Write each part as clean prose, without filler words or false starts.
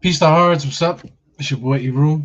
Peace to hearts. What's up? It's your boy Eru.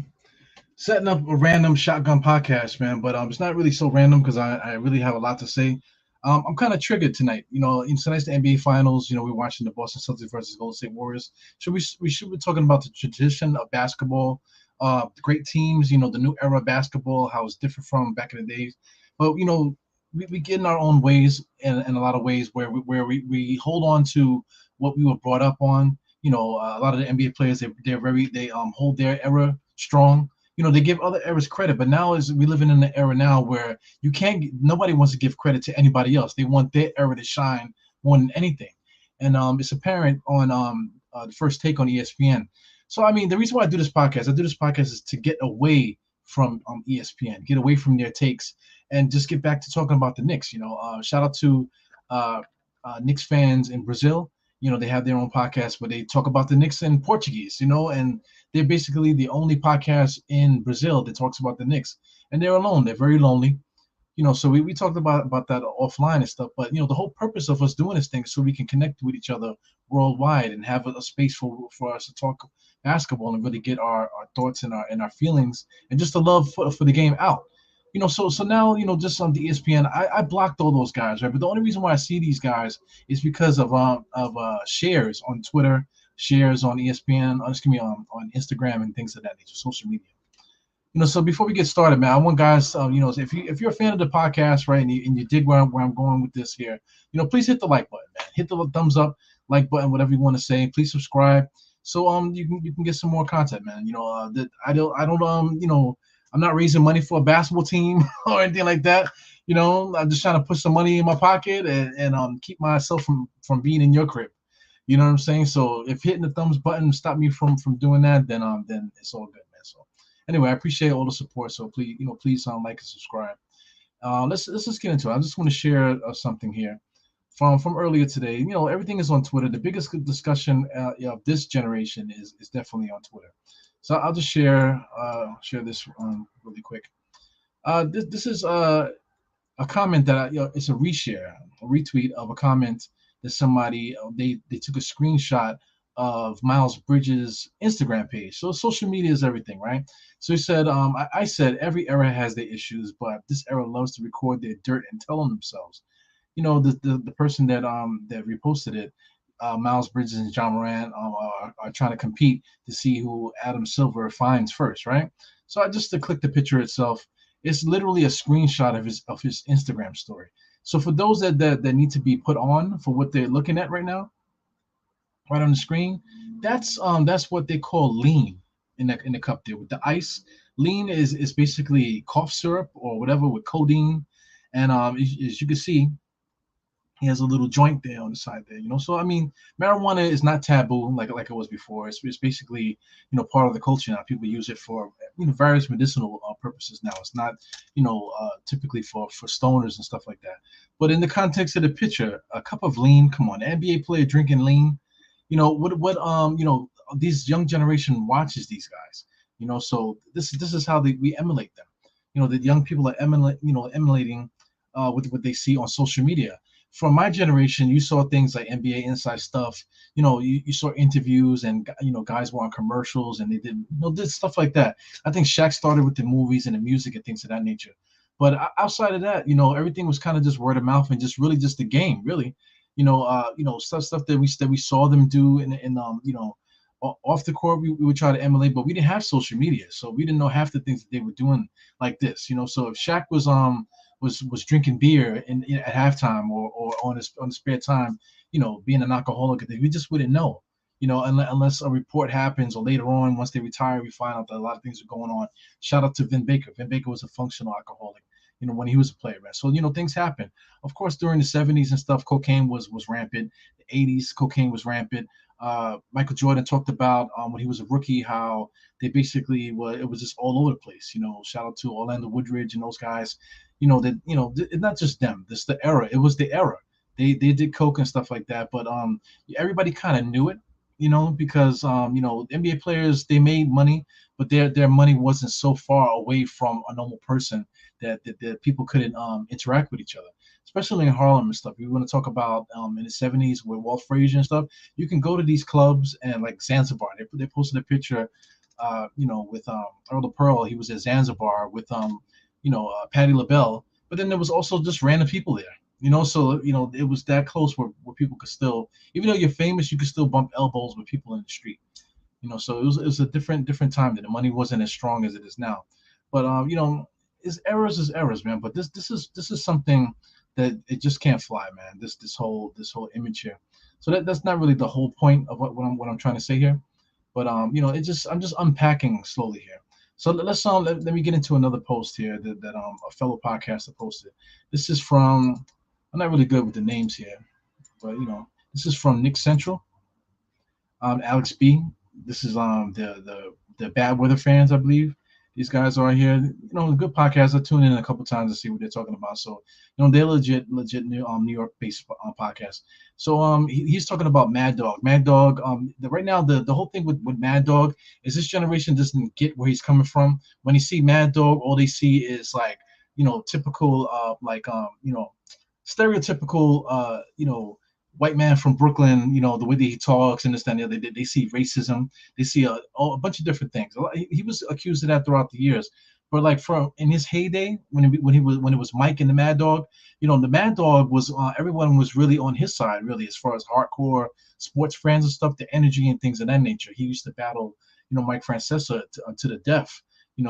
Setting up a random shotgun podcast, man. But it's not really so random because I really have a lot to say. I'm kind of triggered tonight. Tonight's the NBA Finals. We're watching the Boston Celtics versus Golden State Warriors. We should be talking about the tradition of basketball, the great teams. The new era of basketball, how it's different from back in the days. But we get in our own ways in a lot of ways where we hold on to what we were brought up on. A lot of the NBA players they hold their era strong. They give other eras credit, but now is we living in an era now where you can't. Nobody wants to give credit to anybody else. They want their era to shine more than anything, and it's apparent on the First Take on ESPN. So I mean, the reason why I do this podcast is to get away from ESPN, get away from their takes, and just get back to talking about the Knicks. Shout out to uh, Knicks fans in Brazil. They have their own podcast where they talk about the Knicks in Portuguese. And they're basically the only podcast in Brazil that talks about the Knicks, and they're alone. They're very lonely. So we talked about that offline and stuff. But the whole purpose of us doing this thing is so we can connect with each other worldwide and have a space for us to talk basketball and really get our thoughts and our feelings and just the love for the game out. So now just on the ESPN, I blocked all those guys, right? But the only reason why I see these guys is because of shares on Twitter, shares on ESPN, excuse me, on Instagram and things of that nature, social media. So before we get started, man, I want guys, if you're a fan of the podcast, right, and you dig where I'm going with this here, please hit the like button, man. Hit the thumbs up, like button, whatever you want to say. Please subscribe, so you can get some more content, man. That I don't I'm not raising money for a basketball team or anything like that. I'm just trying to put some money in my pocket and keep myself from being in your crib. You know what I'm saying? So if hitting the thumbs button stop me from doing that, then it's all good, man. So anyway, I appreciate all the support. So please like and subscribe. Let's just get into it. I just want to share something here from earlier today. Everything is on Twitter. The biggest discussion of this generation is definitely on Twitter. So I'll just share this really quick. This is a comment that it's a reshare, a retweet of a comment that somebody they took a screenshot of Miles Bridges' Instagram page. So social media is everything, right? So he said, I said every era has their issues, but this era loves to record their dirt and tell on themselves. The person that reposted it, Miles Bridges and John Moran are trying to compete to see who Adam Silver finds first, right? So I just to click the picture itself, it's literally a screenshot of his Instagram story. So for those that need to be put on for what they're looking at right now, right on the screen, that's what they call lean in the cup there with the ice. Lean is basically cough syrup or whatever with codeine, and as you can see, he has a little joint there on the side there. So I mean, marijuana is not taboo like it was before. It's basically part of the culture now. People use it for various medicinal purposes now. It's not typically for stoners and stuff like that. But in the context of the picture, a cup of lean. Come on, an NBA player drinking lean. What these young generation watches these guys. So this is how we emulate them. The young people are emulating with what they see on social media. From my generation, you saw things like NBA Inside stuff. You saw interviews and guys were on commercials and they did stuff like that. I think Shaq started with the movies and the music and things of that nature. But outside of that, everything was kind of just word of mouth and just really just the game, really. Stuff that we saw them do in off the court, we would try to emulate, but we didn't have social media, so we didn't know half the things that they were doing like this. So if Shaq was drinking beer at halftime or on his spare time, being an alcoholic, we just wouldn't know. Unless a report happens or later on, once they retire, we find out that a lot of things are going on. Shout out to Vin Baker. Vin Baker was a functional alcoholic, when he was a player, man. So, things happen. Of course, during the 70s and stuff, cocaine was rampant. The 80s, cocaine was rampant. Michael Jordan talked about when he was a rookie how they basically it was just all over the place. Shout out to Orlando Woodridge and those guys. It's not just them. This the era. It was the era. They did coke and stuff like that, but everybody kind of knew it. Because NBA players they made money, but their money wasn't so far away from a normal person that people couldn't interact with each other. especially in Harlem and stuff. You want to talk about in the '70s with Walt Frazier and stuff. You can go to these clubs and like Zanzibar. They posted a picture, with Earl of Pearl. He was at Zanzibar with Patti LaBelle. But then there was also just random people there. So it was that close where people could still, even though you're famous, you could still bump elbows with people in the street. So it was a different time. That the money wasn't as strong as it is now. But is errors, man. But this is something that it just can't fly, man. This whole image here. So that's not really the whole point of what I'm trying to say here. But I'm just unpacking slowly here. So let me get into another post here that a fellow podcaster posted. This is from, I'm not really good with the names here, but this is from Nick Central. Alex B. This is the Bad Weather fans, I believe. These guys are here. Good podcast. I tune in a couple times to see what they're talking about. So they're legit New York based podcast. So he's talking about Mad Dog. Mad Dog. Right now the whole thing with Mad Dog is this generation doesn't get where he's coming from. When you see Mad Dog, all they see is like typical stereotypical white man from Brooklyn, the way that he talks and this and the other. They see racism. They see a bunch of different things. He was accused of that throughout the years. But like in his heyday, when it was Mike and the Mad Dog, the Mad Dog was everyone was really on his side, really, as far as hardcore sports fans and stuff, the energy and things of that nature. He used to battle, Mike Francesa to the death.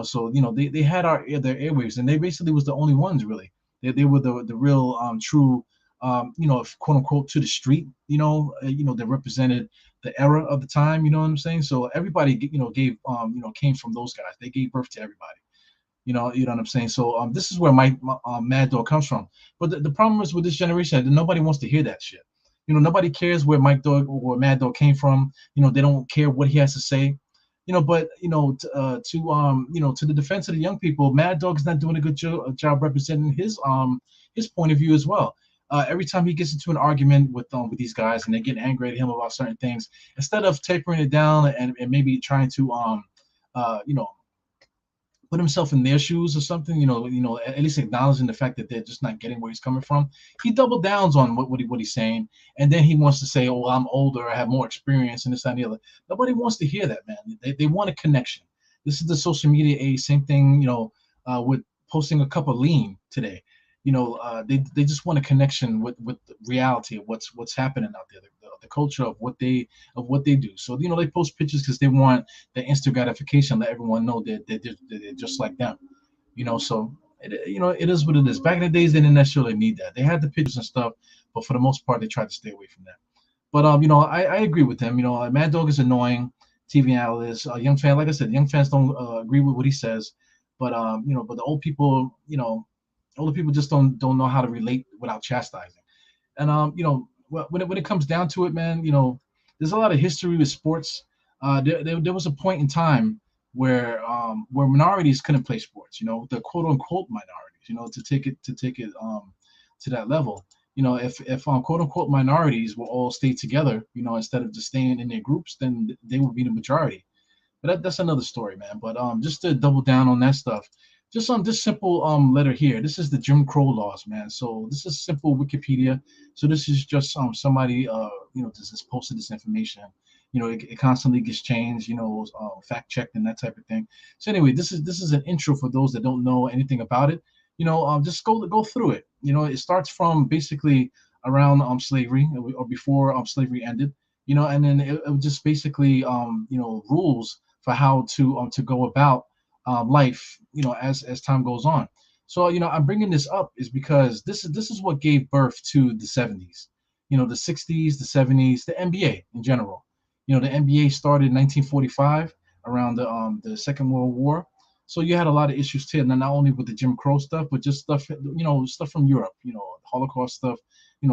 So they had their airwaves, and they basically was the only ones really. They were the real true quote unquote to the street, that represented the era of the time, you know what I'm saying? So everybody, gave, came from those guys. They gave birth to everybody, you know what I'm saying? So this is where my Mad Dog comes from. But the problem is with this generation, that nobody wants to hear that shit. Nobody cares where Mike Dog or Mad Dog came from. They don't care what he has to say. But to the defense of the young people, Mad Dog's not doing a good job representing his point of view as well. Every time he gets into an argument with these guys and they get angry at him about certain things, instead of tapering it down and maybe trying to put himself in their shoes or something, at least acknowledging the fact that they're just not getting where he's coming from, he double downs on what he's saying, and then he wants to say, "Oh, I'm older, I have more experience," and this and the other. Nobody wants to hear that, man. They want a connection. This is the social media age. Same thing, with posting a cup of lean today. They just want a connection with the reality of what's happening out there, the culture of what they do. So they post pictures because they want the instant gratification, let everyone know that they're just like them. So it is what it is. Back in the days, they didn't necessarily need that. They had the pictures and stuff, but for the most part, they tried to stay away from that. But I agree with them. Mad Dog is annoying TV analyst. Young fan, like I said, young fans don't agree with what he says, but but the old people, older people just don't know how to relate without chastising. And when it comes down to it, man, there's a lot of history with sports. There was a point in time where minorities couldn't play sports. The quote unquote minorities. To take it to that level. If quote unquote minorities will all stay together, instead of just staying in their groups, then they would be the majority. But that's another story, man. But just to double down on that stuff, just on this simple letter here. This is the Jim Crow laws, man. So this is simple Wikipedia. So this is just somebody just posted this information. It constantly gets changed. Fact checked and that type of thing. So anyway, this is an intro for those that don't know anything about it. Just go through it. It starts from basically around slavery or before slavery ended. And then it just basically rules for how to go about life, as time goes on. So, I'm bringing this up is because this is what gave birth to the 70s, the 60s, the 70s, the NBA in general. The NBA started in 1945 around the Second World War. So you had a lot of issues too, not only with the Jim Crow stuff, but just stuff, stuff from Europe, Holocaust stuff,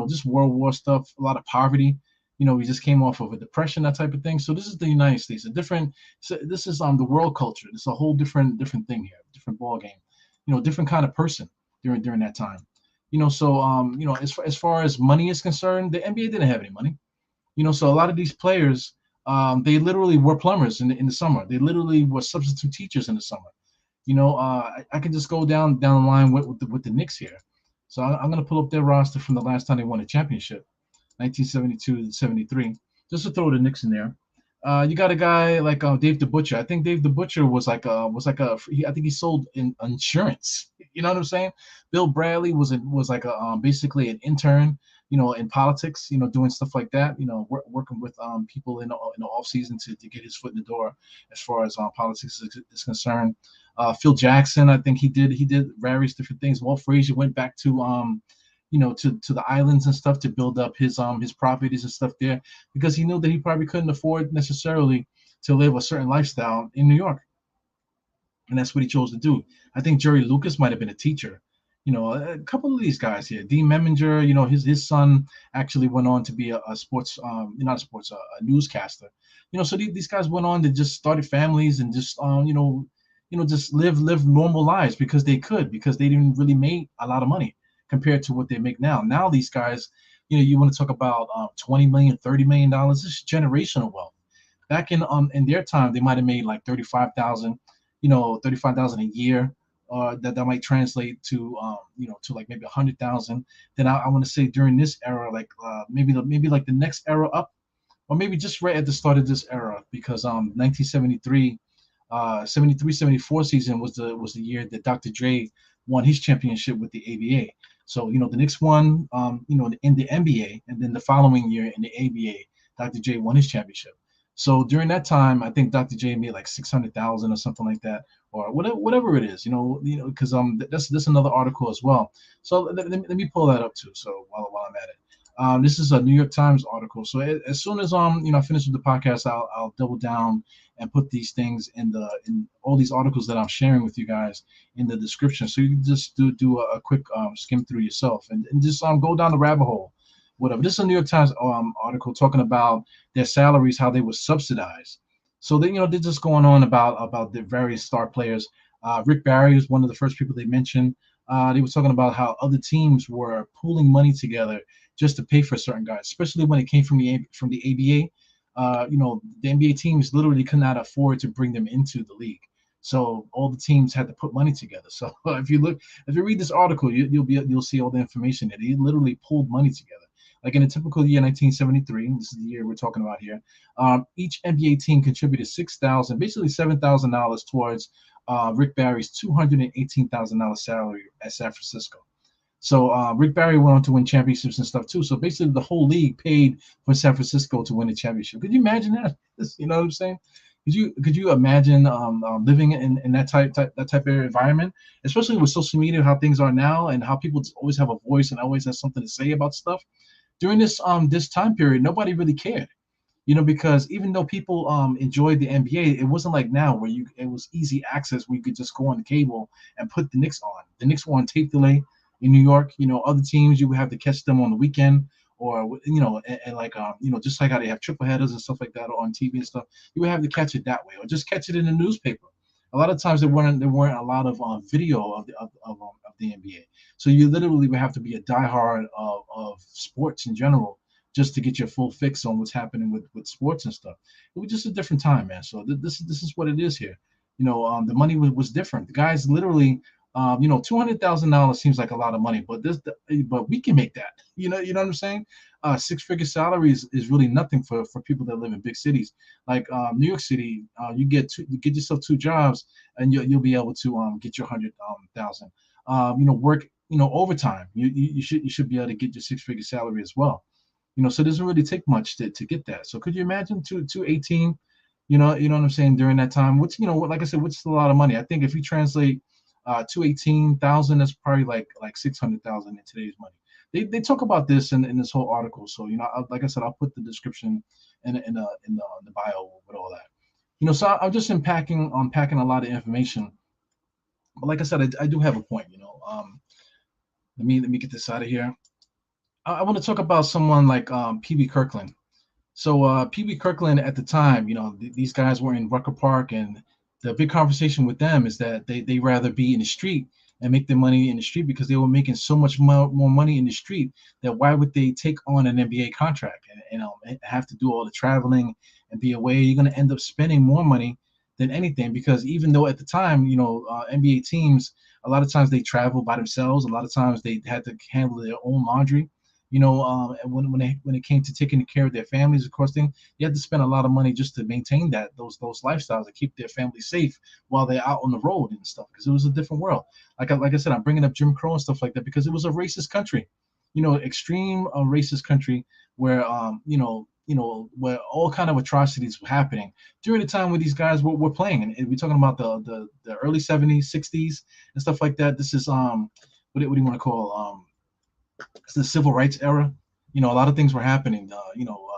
just World War stuff, a lot of poverty. We just came off of a depression, that type of thing. So this is the United States, this is the world culture. It's a whole different thing here, different ball game, different kind of person during that time. So as far as money is concerned, the NBA didn't have any money. So a lot of these players, they literally were plumbers in the summer. They literally were substitute teachers in the summer. I can just go down the line with the Knicks here. So I'm going to pull up their roster from the last time they won a championship, 1972 to 73, just to throw the Knicks in there. You got a guy like Dave the Butcher. I think Dave the Butcher I think he sold insurance. You know what I'm saying? Bill Bradley was like a basically an intern, in politics, doing stuff like that, working with people in the off season to get his foot in the door as far as politics is concerned. Phil Jackson, I think he did various different things. Walt Frazier went back to to the islands and stuff to build up his properties and stuff there because he knew that he probably couldn't afford necessarily to live a certain lifestyle in New York, and that's what he chose to do. I think Jerry Lucas might have been a teacher. A couple of these guys here, Dean Meminger, his son actually went on to be a sports, not a sports, a newscaster. So these guys went on to just started families and just, just live normal lives because they could, because they didn't really make a lot of money compared to what they make now. Now these guys, you want to talk about 20 million, $30 million. This is generational wealth. Back in their time, they might have made like 35,000, 35,000 a year. That might translate to to like maybe 100,000. Then I want to say during this era, like maybe like the next era up, or maybe just right at the start of this era, because 1973, 73, 74 season was the year that Dr. Dre won his championship with the ABA. So the Knicks won in the NBA, and then the following year in the ABA, Dr. J won his championship. So during that time, I think Dr. J made like 600,000 or something like that, or whatever it is, because that's another article as well. So let me pull that up too. So while I'm at it. This is a New York Times article. So as soon as I finish with the podcast, I'll double down and put these things in all these articles that I'm sharing with you guys in the description, so you can just do a quick skim through yourself and just go down the rabbit hole, whatever. This is a New York Times article talking about their salaries, how they were subsidized. So they're just going on about the various star players. Rick Barry was one of the first people they mentioned. They were talking about how other teams were pooling money together just to pay for certain guys, especially when it came from the ABA. The NBA teams literally could not afford to bring them into the league. So all the teams had to put money together. So if you read this article, you'll see all the information that he literally pulled money together. Like in a typical year, 1973, this is the year we're talking about here. Each NBA team contributed basically $7,000 towards Rick Barry's $218,000 salary at San Francisco. So Rick Barry went on to win championships and stuff too. So basically, the whole league paid for San Francisco to win a championship. Could you imagine that? You know what I'm saying? Could you imagine living in that type of environment, especially with social media, how things are now, and how people always have a voice and always have something to say about stuff? During this time period, nobody really cared. Because even though people enjoyed the NBA, it wasn't like now where it was easy access where you could just go on the cable and put the Knicks on. The Knicks were on tape delay in New York. Other teams you would have to catch them on the weekend, or and like just like how they have triple headers and stuff like that on TV and stuff. You would have to catch it that way, or just catch it in the newspaper. A lot of times there weren't a lot of video of the NBA, so you literally would have to be a diehard of sports in general just to get your full fix on what's happening with sports and stuff. It was just a different time, man. So this is what it is here. The money was different. The guys literally, $200,000 seems like a lot of money, but we can make that. You know what I'm saying? Six-figure salaries is really nothing for people that live in big cities like New York City. You get yourself two jobs, and you'll be able to get your 100,000. Work overtime. You should be able to get your six-figure salary as well. So it doesn't really take much to get that. So could you imagine 218? You know what I'm saying, during that time, which like I said, which is a lot of money. I think if you translate 218,000, that's probably like 600,000 in today's money. They talk about this in this whole article. So like I said, I'll put the description in the bio with all that. So I'm just unpacking a lot of information. But like I said, I do have a point. Let me get this out of here. I want to talk about someone like PB Kirkland. So PB Kirkland at the time, these guys were in Rucker Park, and the big conversation with them is that they rather be in the street and make their money in the street because they were making so much more money in the street that why would they take on an NBA contract and have to do all the traveling and be away? You're going to end up spending more money than anything, because even though at the time, NBA teams, A lot of times they travel by themselves. A lot of times they had to handle their own laundry. And when it came to taking care of their families, of course, they had to spend a lot of money just to maintain those lifestyles to keep their family safe while they're out on the road and stuff. Because it was a different world. Like I said, I'm bringing up Jim Crow and stuff like that because it was a racist country, extreme racist country where where all kind of atrocities were happening during the time when these guys were playing. And we're talking about the early 70s, 60s and stuff like that. This is what do you want to call it's the civil rights era. A lot of things were happening.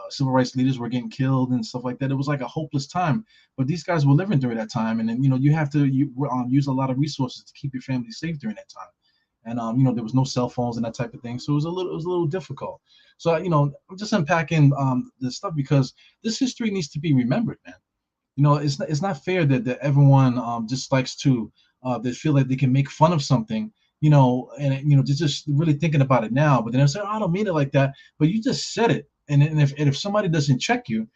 Civil rights leaders were getting killed and stuff like that. It was like a hopeless time, but these guys were living during that time. And then you have to use a lot of resources to keep your family safe during that time. And there was no cell phones and that type of thing, so it was a little difficult. So I'm just unpacking this stuff because this history needs to be remembered, man. It's not fair that everyone just likes to they feel like they can make fun of something, and just really thinking about it now. But then I say, oh, I don't mean it like that. But you just said it, and if somebody doesn't check you,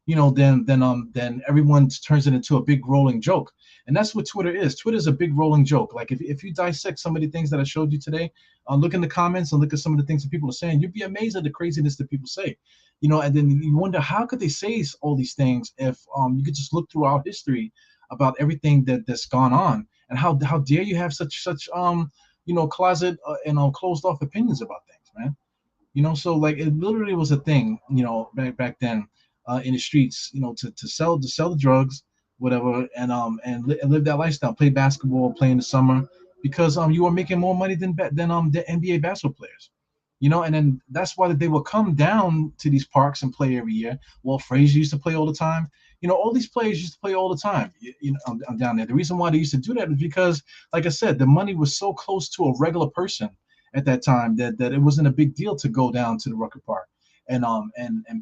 then everyone turns it into a big rolling joke. And that's what Twitter is. Twitter is a big rolling joke. Like if you dissect some of the things that I showed you today, look in the comments and look at some of the things that people are saying, you'd be amazed at the craziness that people say. And then you wonder, how could they say all these things if you could just look throughout history about everything that's gone on, and how dare you have such closet and closed off opinions about things, man. So like it literally was a thing, back then in the streets, to sell the drugs, whatever, and live that lifestyle, play basketball, play in the summer, because you were making more money than the NBA basketball players. And then that's why they will come down to these parks and play every year. Walt Frazier used to play all the time. All these players used to play all the time. I'm down there. The reason why they used to do that is because, like I said, the money was so close to a regular person at that time that it wasn't a big deal to go down to the Rucker Park and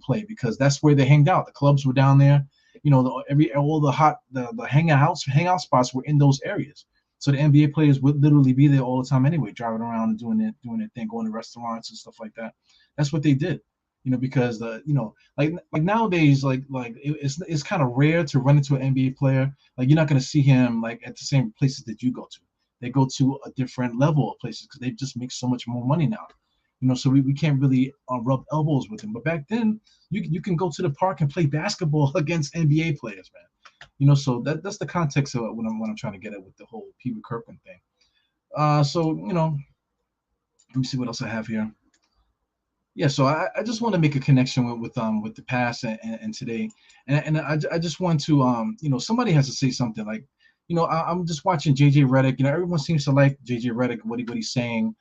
play, because that's where they hanged out. The clubs were down there. All the hangout spots were in those areas. So the NBA players would literally be there all the time anyway, driving around and doing their thing, going to restaurants and stuff like that. That's what they did, because like nowadays, it's kind of rare to run into an NBA player. Like, you're not going to see him like at the same places that you go to. They go to a different level of places because they just make so much more money now. So we can't really rub elbows with him. But back then, you can go to the park and play basketball against NBA players, man. So that's the context of what I'm trying to get at with the whole Peter Kirkland thing. So let me see what else I have here. Yeah, so I just want to make a connection with the past and today, and I just want to somebody has to say something. Like, I'm just watching JJ Redick. Everyone seems to like JJ Redick, what he's saying.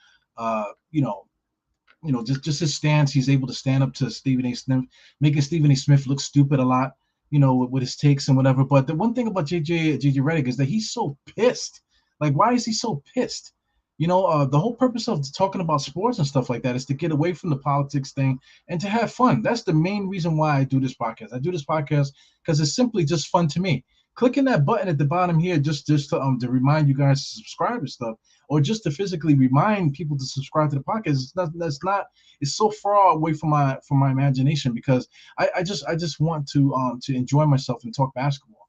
Just his stance. He's able to stand up to Stephen A. Smith, making Stephen A. Smith look stupid a lot, with his takes and whatever. But the one thing about JJ Redick is that he's so pissed. Like, why is he so pissed? The whole purpose of talking about sports and stuff like that is to get away from the politics thing and to have fun. That's the main reason why I do this podcast. I do this podcast because it's simply just fun to me. Clicking that button at the bottom here just to remind you guys to subscribe and stuff, or just to physically remind people to subscribe to the podcast. It's so far away from my imagination, because I just want to enjoy myself and talk basketball.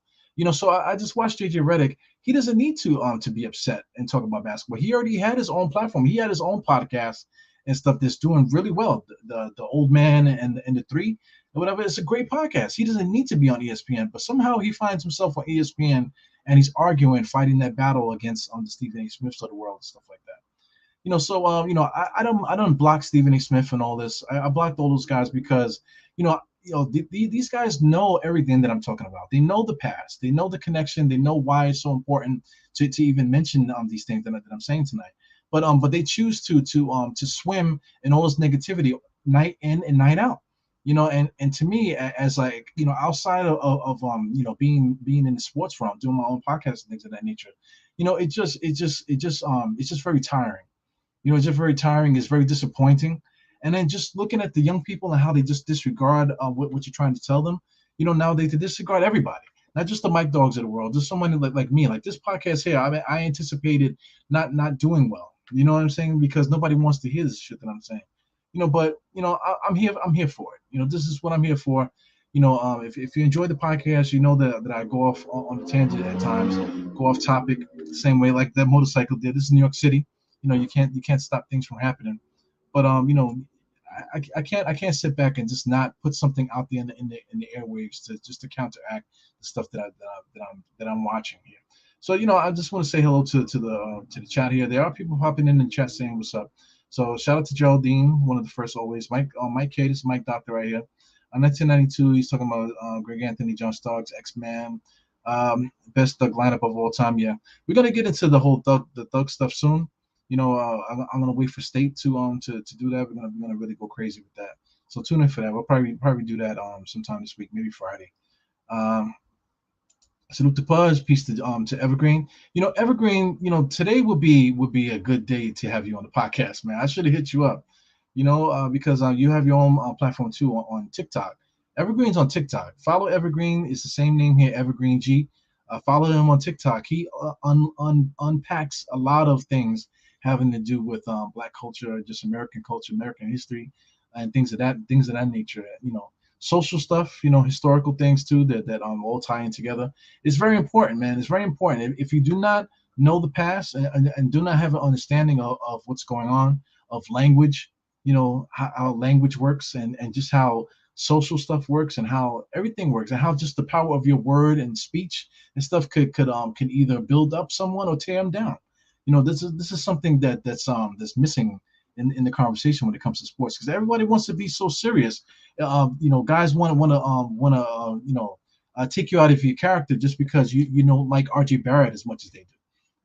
So I just watched JJ Redick. He doesn't need to be upset and talk about basketball. He already had his own platform. He had his own podcast and stuff that's doing really well. The Old Man and the Three, or whatever. It's a great podcast. He doesn't need to be on ESPN, but somehow he finds himself on ESPN and he's arguing, fighting that battle against the Stephen A. Smiths of the world and stuff like that. So I don't block Stephen A. Smith and all this. I blocked all those guys because these guys know everything that I'm talking about. They know the past. They know the connection. They know why it's so important to even mention these things that I'm saying tonight. But they choose to swim in all this negativity night in and night out. And to me, as like, outside of being in the sports realm, doing my own podcast and things of that nature, it's just very tiring. It's just very tiring. It's very disappointing. And then just looking at the young people and how they just disregard what you're trying to tell them. Now they disregard everybody, not just the mic dogs of the world, just somebody like me. Like this podcast here, I anticipated not doing well. You know what I'm saying? Because nobody wants to hear this shit that I'm saying. But I'm here for it. This is what I'm here for. if you enjoy the podcast, you know that I go off on a tangent at times, go off topic the same way like that motorcycle did. This is New York City. You can't stop things from happening. But I can't sit back and just not put something out there in the airwaves to counteract the stuff that I'm watching here. So I just want to say hello to the chat here. There are people popping in the chat saying what's up. So shout out to Geraldine, one of the first always. Mike K, this is Mike Doctor right here. 1992, he's talking about Greg Anthony, John Starks, X-Man, best Thug lineup of all time. Yeah, we're gonna get into the Thug stuff soon. I'm gonna wait for State to do that. We're gonna really go crazy with that. So tune in for that. We'll probably do that sometime this week, maybe Friday. Um, Salute to Pudge, peace to Evergreen. Evergreen. Today would be a good day to have you on the podcast, man. I should have hit you up, because you have your own platform too on TikTok. Evergreen's on TikTok. Follow Evergreen. It's the same name here, Evergreen G. Follow him on TikTok. He unpacks a lot of things having to do with Black culture, just American culture, American history, and things of that nature. Social stuff. Historical things too that all tie in together. It's very important, man. It's very important. If you do not know the past and do not have an understanding of what's going on, of language, how language works and just how social stuff works and how everything works and how just the power of your word and speech and stuff can either build up someone or tear them down. This is something that's missing in the conversation when it comes to sports because everybody wants to be so serious. Guys want to take you out of your character just because you don't like RJ Barrett as much as they do.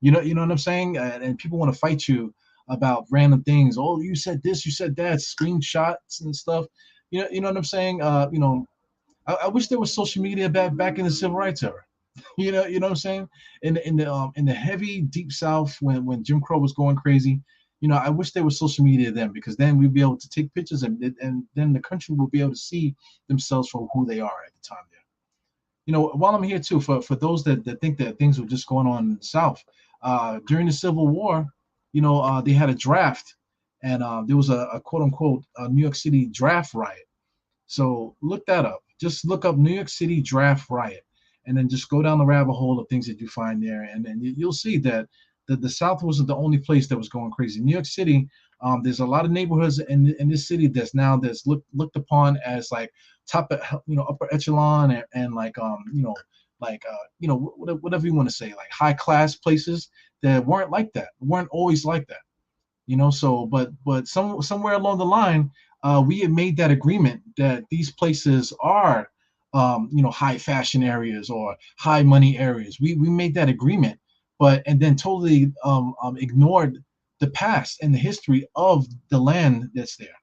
You know what I'm saying? And people want to fight you about random things. Oh, you said this, you said that, screenshots and stuff. You know what I'm saying? I wish there was social media back in the civil rights era. You know what I'm saying? In the heavy deep South when Jim Crow was going crazy, I wish there was social media then because then we'd be able to take pictures and then the country will be able to see themselves for who they are at the time there. While I'm here too, for those that think that things were just going on in the South, during the Civil War, they had a draft, and there was a quote unquote New York City draft riot. So look that up. Just look up New York City draft riot, and then just go down the rabbit hole of things that you find there, and then you'll see that the South wasn't the only place that was going crazy. New York City, there's a lot of neighborhoods in this city that's looked upon as like upper echelon and like whatever you want to say, like high class places that weren't like that, weren't always like that. So but somewhere along the line, we had made that agreement that these places are high fashion areas or high money areas. We made that agreement, and then totally ignored the past and the history of the land that's there.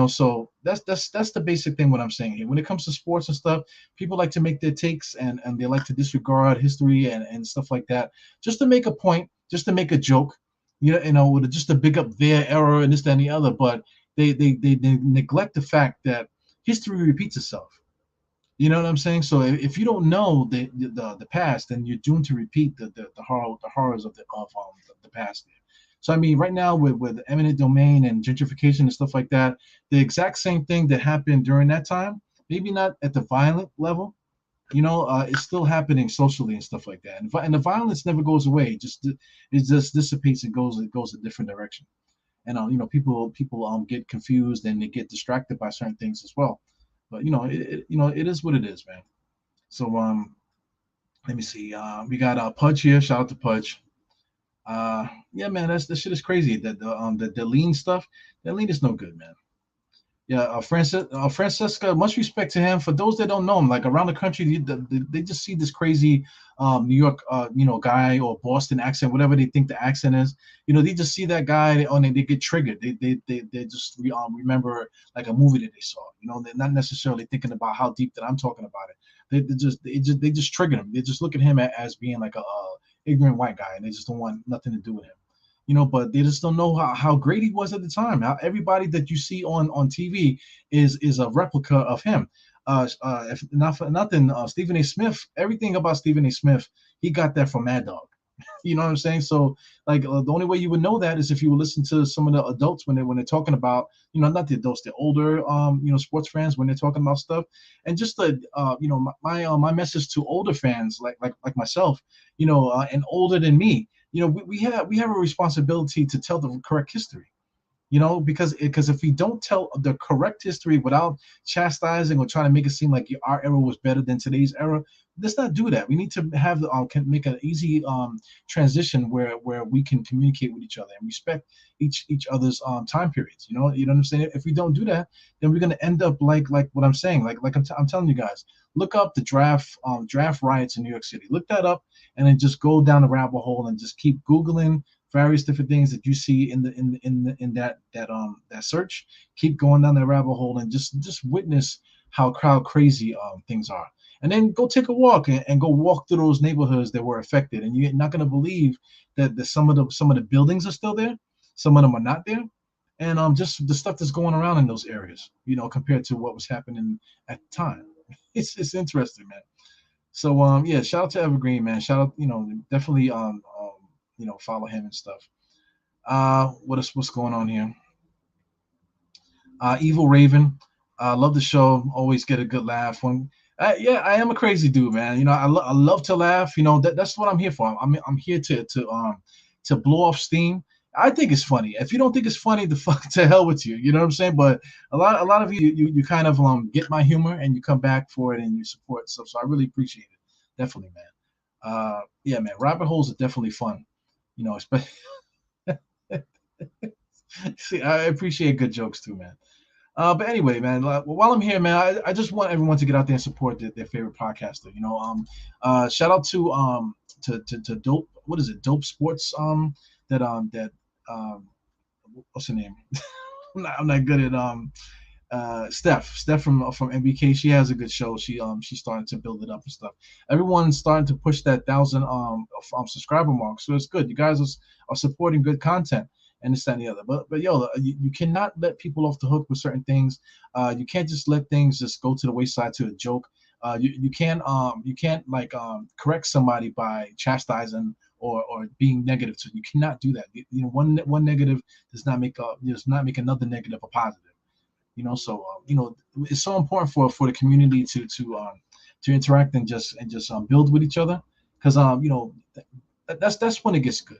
So that's the basic thing what I'm saying here. When it comes to sports and stuff, people like to make their takes and they like to disregard history and stuff like that, just to make a point, just to make a joke, with just to big up their era and this, that, and the other. But they neglect the fact that history repeats itself. You know what I'm saying? So if you don't know the past, then you're doomed to repeat the horrors of the past. So I mean, right now with eminent domain and gentrification and stuff like that, the exact same thing that happened during that time, maybe not at the violent level, it's still happening socially and stuff like that. And the violence never goes away; it just dissipates and goes a different direction. And people get confused and they get distracted by certain things as well. But it is what it is, man. So let me see. We got Pudge here. Shout out to Pudge. Yeah, man, that shit is crazy. The lean stuff, that lean is no good, man. Yeah, Francesca, much respect to him. For those that don't know him, like around the country, they just see this crazy New York, guy or Boston accent, whatever they think the accent is. They just see that guy and they get triggered. They just remember like a movie that they saw. They're not necessarily thinking about how deep that I'm talking about it. They just trigger him. They just look at him as being like a ignorant white guy, and they just don't want nothing to do with him. But they just don't know how great he was at the time. How everybody that you see on TV is a replica of him. If not for nothing, Stephen A. Smith, everything about Stephen A. Smith, he got that from Mad Dog. You know what I'm saying? So like the only way you would know that is if you would listen to some of the adults when they're talking about, not the adults, the older sports fans when they're talking about stuff. And just the my message to older fans like myself, and older than me, we have a responsibility to tell the correct history. Because if we don't tell the correct history without chastising or trying to make it seem like our era was better than today's era, let's not do that. We need to have can make an easy transition where we can communicate with each other and respect each other's time periods. You know what I'm saying? If we don't do that, then we're gonna end up like what I'm saying. Like I'm telling you guys, look up the draft riots in New York City. Look that up, and then just go down the rabbit hole and just keep googling various different things that you see in that search. Keep going down that rabbit hole and just witness how crowd crazy things are. And then go take a walk and go walk through those neighborhoods that were affected. And you're not gonna believe that some of the buildings are still there, some of them are not there, and just the stuff that's going around in those areas, compared to what was happening at the time. It's interesting, man. So yeah, shout out to Evergreen, man. Shout out, definitely follow him and stuff. What's going on here? Evil Raven, love the show. Always get a good laugh. Yeah, I am a crazy dude, man. I love to laugh. That's what I'm here for. I'm here to blow off steam. I think it's funny. If you don't think it's funny, the fuck to hell with you. You know what I'm saying? But a lot of you kind of get my humor and you come back for it and you support stuff. So I really appreciate it. Definitely, man. Yeah, man. Rabbit holes are definitely fun. Especially. See, I appreciate good jokes too, man. But anyway, man, while I'm here, man, I just want everyone to get out there and support their favorite podcaster. Shout out to Dope. What is it? Dope Sports. That what's her name? I'm not good at Steph from MBK. She has a good show. She's starting to build it up and stuff. Everyone's starting to push that 1,000 subscriber mark, so it's good. You guys are supporting good content and this, that, and the other. But yo, you cannot let people off the hook with certain things. You can't just let things just go to the wayside to a joke. You can't correct somebody by chastising or being negative. So you cannot do that. One negative does not make another negative a positive. So it's so important for the community to interact and just build with each other, because that's when it gets good.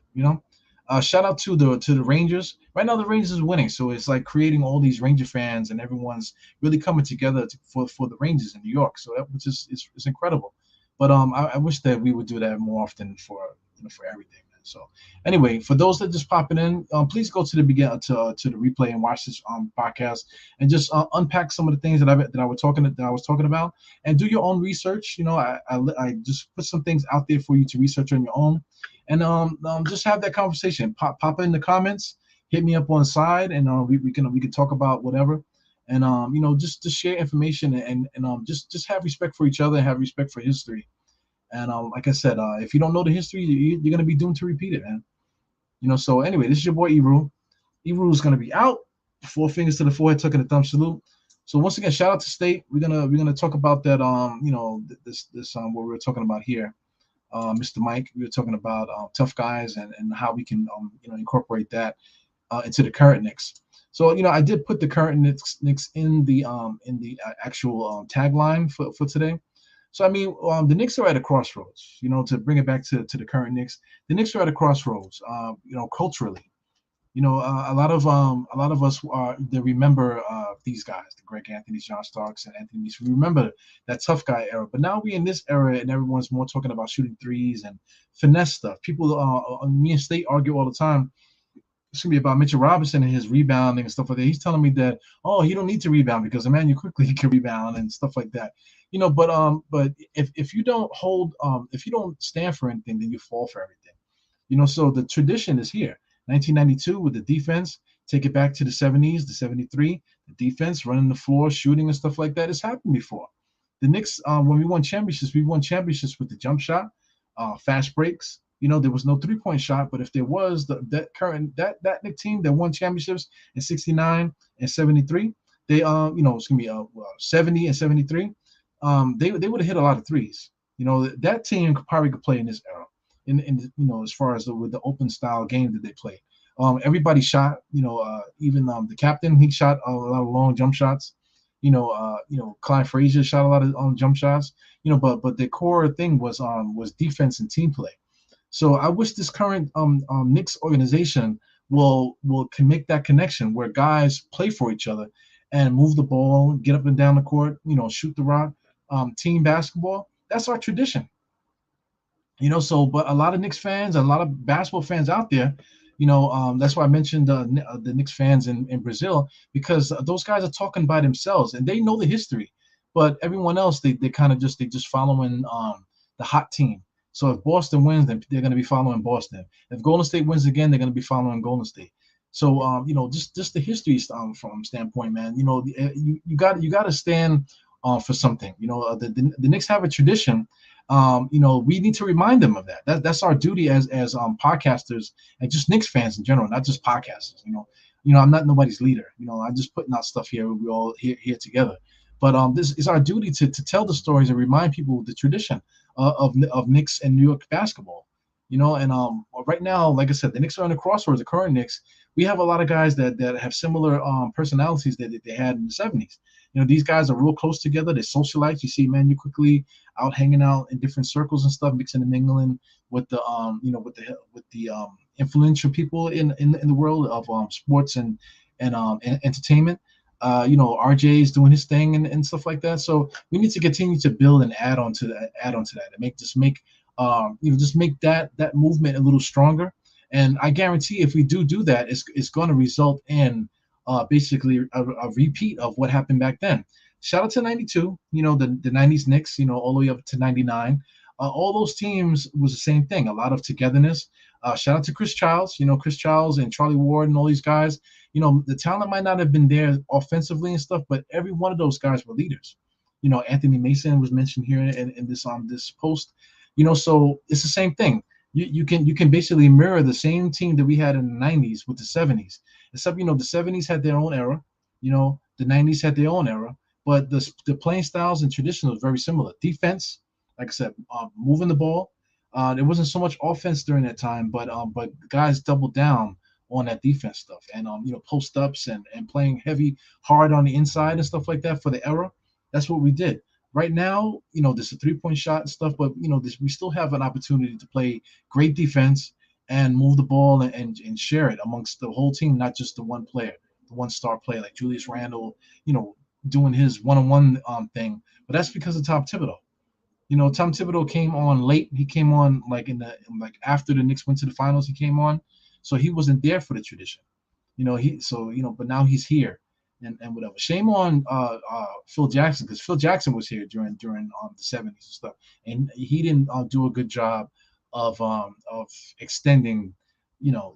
Shout out to the Rangers. Right now, the Rangers is winning, so it's like creating all these Ranger fans, and everyone's really coming together for the Rangers in New York. So that which is incredible. But I wish that we would do that more often for everything. Man. So anyway, for those that just popping in, please go to the beginning to the replay and watch this podcast and just unpack some of the things that I was talking about, and do your own research. I just put some things out there for you to research on your own. And just have that conversation. Pop in the comments, hit me up on the side, and we can talk about whatever. And just share information and just have respect for each other, and have respect for history. And like I said, if you don't know the history, you're gonna be doomed to repeat it, man. So anyway, this is your boy Eru. Eru is gonna be out. 4 fingers to the forehead, tucking the thumb salute. So once again, shout out to State. We're gonna talk about that. This what we were talking about here. Mr. Mike, we were talking about tough guys and how we can incorporate that into the current Knicks. So I did put the current Knicks in the actual tagline for today. So I mean, the Knicks are at a crossroads. To bring it back to the current Knicks, the Knicks are at a crossroads. Culturally. A lot of us they remember these guys, the Greg Anthony's, John Starks, and Anthony Meese. We remember that tough guy era. But now we're in this era, and everyone's more talking about shooting threes and finesse stuff. People, me and State argue all the time. It's gonna be about Mitchell Robinson and his rebounding and stuff like that. He's telling me that, oh, he don't need to rebound because Emmanuel quickly he can rebound and stuff like that. But if you don't if you don't stand for anything, then you fall for everything. So the tradition is here. 1992 with the defense, take it back to the 70s, the 73, the defense running the floor, shooting and stuff like that. It's happened before. The Knicks, when we won championships with the jump shot, fast breaks. There was no 3-point shot, but if there was, that Knick team that won championships in 69 and 73, they it's gonna be 70 and 73. They would have hit a lot of threes. That team probably could play in this era. as far as with the open style game that they play. Everybody shot. Even the captain, he shot a lot of long jump shots. Clyde Frazier shot a lot of jump shots. But the core thing was defense and team play. So I wish this current Knicks organization will can make that connection where guys play for each other and move the ball, get up and down the court, shoot the rock, team basketball. That's our tradition. So but a lot of Knicks fans, a lot of basketball fans out there, that's why I mentioned the Knicks fans in Brazil, because those guys are talking by themselves and they know the history, but everyone else they kind of just following the hot team. So if Boston wins, then they're going to be following Boston. If Golden State wins again, they're going to be following Golden State. So just the history from standpoint, man. You got to stand for something. The Knicks have a tradition. We need to remind them of that. That's our duty as podcasters and just Knicks fans in general, not just podcasters. I'm not nobody's leader. I'm just putting out stuff here. We all here together. But this is our duty to tell the stories and remind people of the tradition of Knicks and New York basketball. And right now, like I said, the Knicks are on the crossroads. The current Knicks, we have a lot of guys that have similar personalities that they had in the '70s. These guys are real close together. They're socialites. You see Manu quickly out hanging out in different circles and stuff, mixing and mingling with the influential people in the world of sports and entertainment. RJ's doing his thing and stuff like that. So we need to continue to build and add on to that, and make that movement a little stronger. And I guarantee if we do that, it's going to result in basically a repeat of what happened back then. Shout out to '92, the '90s Knicks, all the way up to '99. All those teams was the same thing, a lot of togetherness. Shout out to Chris Childs, Chris Childs and Charlie Ward and all these guys. The talent might not have been there offensively and stuff, but every one of those guys were leaders. Anthony Mason was mentioned here in this post. So it's the same thing. You can basically mirror the same team that we had in the '90s with the '70s, except the '70s had their own era. The '90s had their own era, but the playing styles and tradition was very similar. Defense, like I said, moving the ball. There wasn't so much offense during that time, but guys doubled down on that defense stuff and post ups and playing hard on the inside and stuff like that for the era. That's what we did. Right now, there's a 3-point shot and stuff, but we still have an opportunity to play great defense and move the ball and share it amongst the whole team, not just the one player, the one star player like Julius Randle, doing his one-on-one thing. But that's because of Tom Thibodeau. Tom Thibodeau came on late. He came on like after the Knicks went to the finals. He came on, so he wasn't there for the tradition. But now he's here, and whatever. Shame on Phil Jackson, because Phil Jackson was here during the '70s and stuff, and he didn't do a good job of extending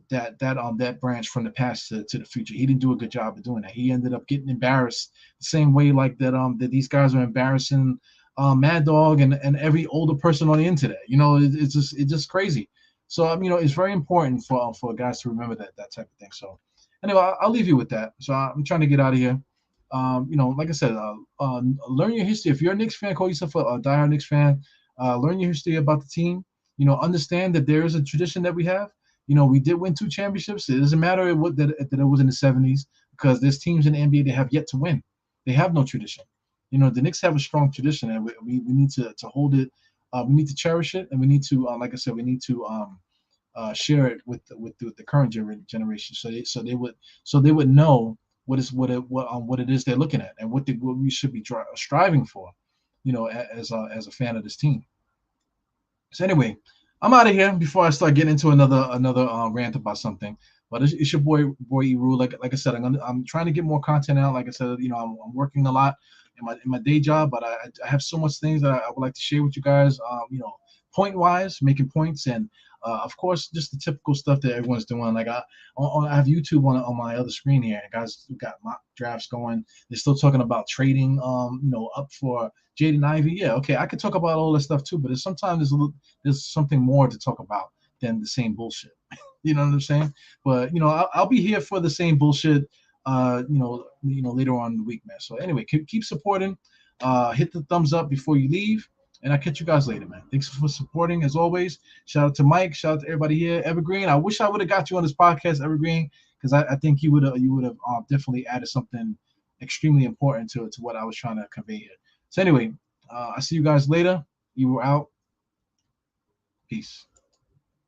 that branch from the past to the future. He didn't do a good job of doing that. He ended up getting embarrassed the same way like that these guys are embarrassing Mad Dog and every older person on the internet. It's just crazy. So it's very important for guys to remember that type of thing. So anyway, I'll leave you with that. So I'm trying to get out of here. Like I said, learn your history. If you're a Knicks fan, call yourself a diehard Knicks fan. Learn your history about the team. Understand that there is a tradition that we have. We did win 2 championships. It doesn't matter that it was in the '70s, because there's teams in the NBA that have yet to win. They have no tradition. The Knicks have a strong tradition, and we need to hold it. We need to cherish it, and we need to, like I said, we need to share it with the current generation, so they would know what it is they're looking at, and what we should be striving for, as a fan of this team. So anyway, I'm out of here before I start getting into another rant about something. But it's your boy Eru. Like I said, I'm trying to get more content out. Like I said, I'm working a lot in my day job, but I have so much things that I would like to share with you guys. Point wise, making points, and of course, just the typical stuff that everyone's doing. Like I have YouTube on my other screen here, and guys got mock drafts going. They're still talking about trading, up for Jaden Ivey. Yeah, okay, I could talk about all that stuff too, but sometimes there's something more to talk about than the same bullshit. You know what I'm saying? But I'll be here for the same bullshit. Later on in the week, man. So anyway, keep supporting. Hit the thumbs up before you leave, And I'll catch you guys later, man. Thanks for supporting as always. Shout out to Mike. Shout out to everybody here. Evergreen. I wish I would have got you on this podcast, Evergreen, because I think you would have definitely added something extremely important to what I was trying to convey here. So anyway, I see you guys later. You were out. Peace.